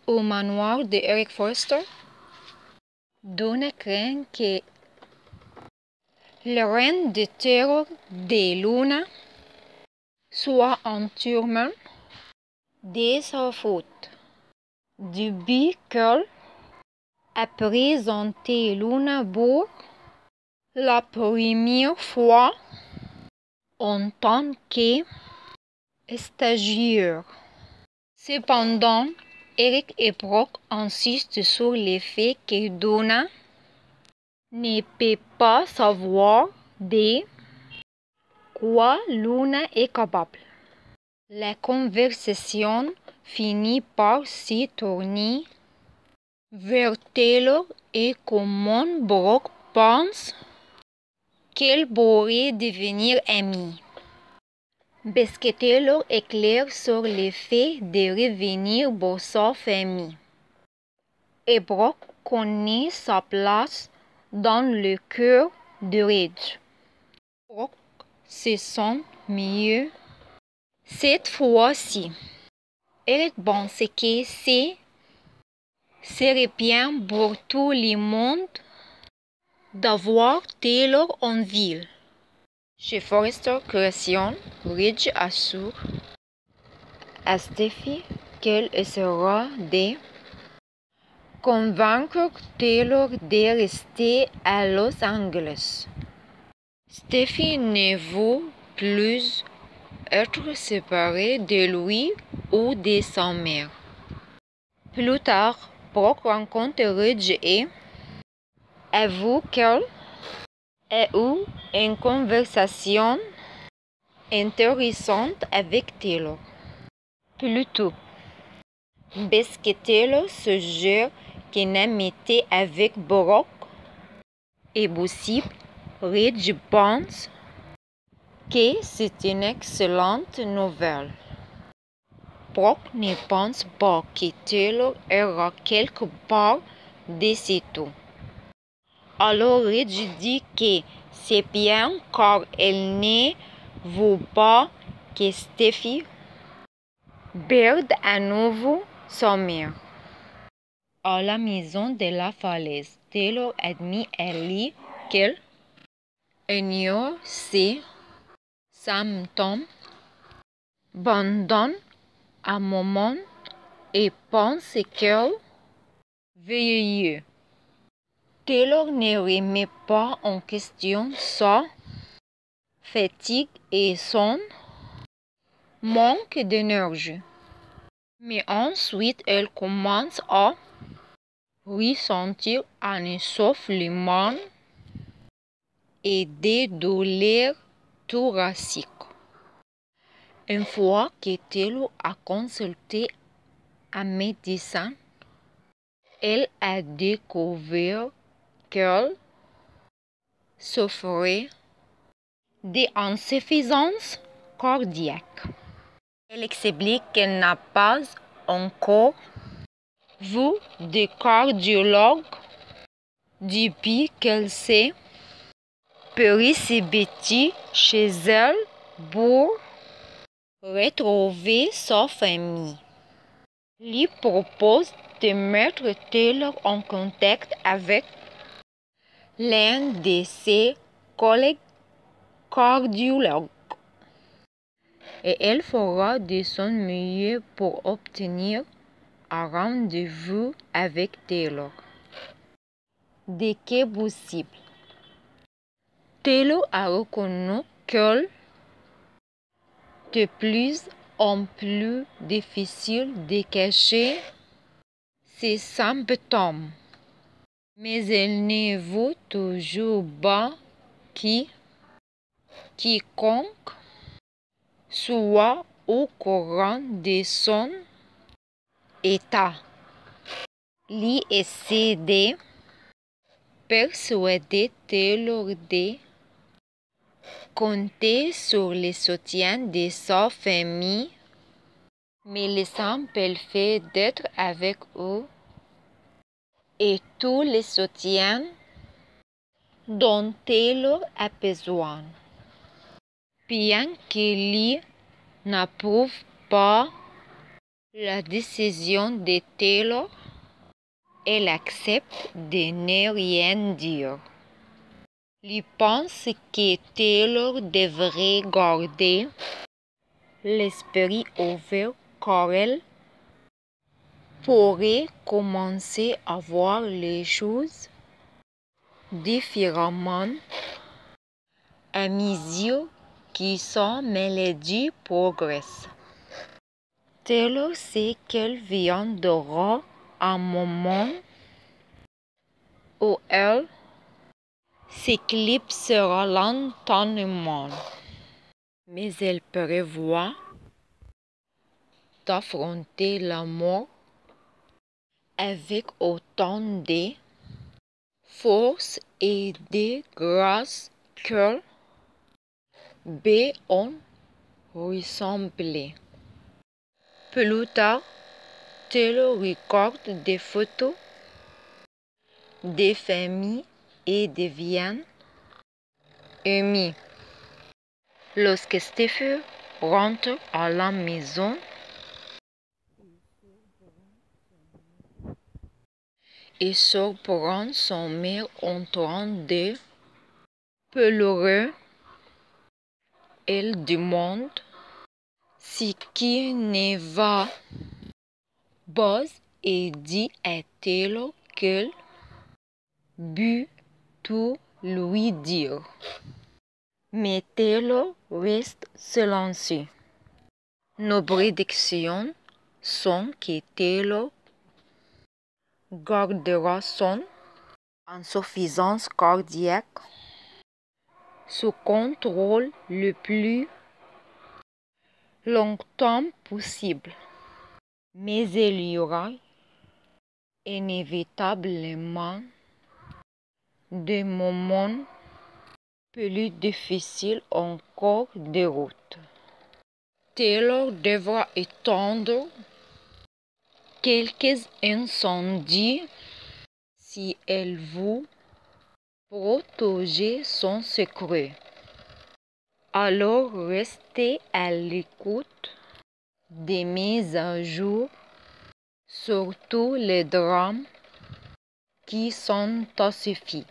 au manoir de Eric Forster. Donna craint que le règne de terreur de Luna soit entièrement de sa faute. Depuis qu'elle a présenté Luna pour la première fois en tant que stagiaire. Cependant, Eric et Brock insistent sur le fait que Donna ne peut pas savoir de quoi Luna est capable. La conversation finit par se tourner vers Taylor et comment Brock pense qu'elle pourrait devenir amie. Parce que Taylor est clair sur le fait de revenir pour sa famille. Et Brock connaît sa place dans le cœur de Ridge. Brock se sent mieux cette fois-ci. Eric pense que c'est serait bien pour tout le monde d'avoir Taylor en ville. Chez Forrester Creation, Ridge assure à Steffi qu'elle essaiera de convaincre Taylor de rester à Los Angeles. Steffi ne veut plus être séparée de lui ou de sa mère. Plus tard, Brock rencontre Ridge et avoue qu'elle a eu une conversation intéressante avec Taylor. Plutôt, parce que Taylor suggère qu'une amitié avec Brock est possible, Ridge pense que c'est une excellente nouvelle. Brock ne pense pas que Taylor ira quelque part d'ici tout. Alors Ridge dit que c'est bien car elle ne veut pas que Steffi perde à nouveau sa mère. À la maison de la falaise, Taylor admet à Lee qu'elle ignore ses symptômes pendant un moment et pense qu'elle vieillit. Taylor ne remet pas en question sa fatigue et son manque d'énergie. Mais ensuite, elle commence à ressentir un essoufflement et des douleurs thoraciques. Une fois que Taylor a consulté un médecin, elle a découvert qu'elle souffrait d'insuffisance cardiaque. Elle explique qu'elle n'a pas encore vu de cardiologue depuis qu'elle s'est précipitée chez elle pour retrouver sa famille. Lui propose de mettre Taylor en contact avec l'un de ses collègues cardiologues et elle fera de son mieux pour obtenir un rendez-vous avec Taylor. Dès que possible, Taylor a reconnu qu'elle de plus en plus difficile de cacher ses symptômes, mais elle ne veut toujours pas quiconque soit au courant de son état. Lee essaie de persuader Taylor de compter sur le soutien de sa famille, mais le simple fait d'être avec eux et tout le soutien dont Taylor a besoin. Bien que Lee n'approuve pas la décision de Taylor. Elle accepte de ne rien dire. Il pense que Taylor devrait garder l'esprit ouvert car elle pourrait commencer à voir les choses différemment à mesure que son maladie progresse. Taylor sait qu'elle viendra un moment où elle s'éclipsera lentement, mais elle prévoit d'affronter la mort avec autant de force et de grâce qu'elle peut en ressembler. Plus tard, Taylor regarde des photos des familles et devient émue. Lorsque Stephen rentre à la maison, il surprend son mère en train de pleurer. Elle demande ce qui ne va pas et dit à Taylor qu'elle veut tout lui dire. Mais Taylor reste silencieux. Nos prédictions sont que Taylor gardera son insuffisance cardiaque sous contrôle le plus longtemps possible. Mais il y aura inévitablement des moments plus difficiles encore de route. Taylor devra attendre quelques incendies si elle veut protéger son secret. Alors restez à l'écoute des mises à jour sur tous les drames qui sont à suffire.